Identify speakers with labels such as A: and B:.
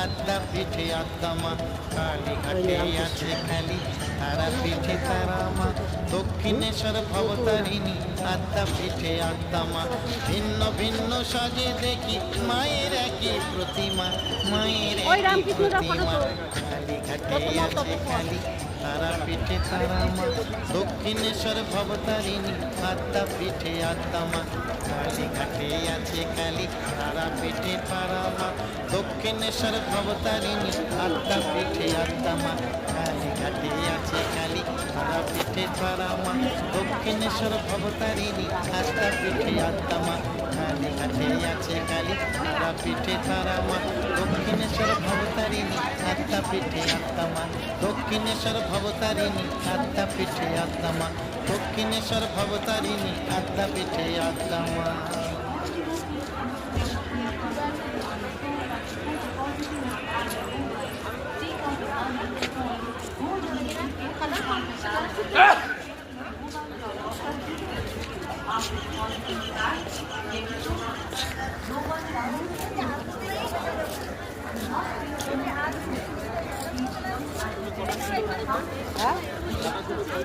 A: আদ্যা পিঠে আদ্যা মা, কালী ঘাটে আছে খালি তারা পিঠে তারা মা, দক্ষিণেশ্বর ভবতারিণী আদ্যা পিঠে আদ্যা মা। ভিন্ন ভিন্ন সাজে দেখি মায়ের একই প্রতিমা, মায়ের একই প্রতিমা, কালী ঘাটে আছে খালি তারা পিঠে তারা মা, দক্ষিণেশ্বর ভবতারিণী আদ্যা পিঠে আদ্যা মা, কালী ঘাটে আছে কালী তারা পিঠে তারা মা, দক্ষিণেশ্বর ভবতারিণী আদ্যা পিঠে আদ্যা মা, কালী ঘাটে আছে কালী তারা পিঠে তারা মা, দক্ষিণেশ্বর ভবতারিণী আদ্যা পিঠে আদ্যা মা, কালী ঘাটে আছে কালী তারা পিঠে তারা মা, দক্ষিণেশ্বর ভবতারিণী আদ্যা পিঠে আদ্যা মা, দক্ষিণেশ্বর ভবতারিণী আদ্যা পিঠে আদ্যা মা, দক্ষিণেশ্বর ভবতারিণী আদ্যা পিঠে আদ্যা মা।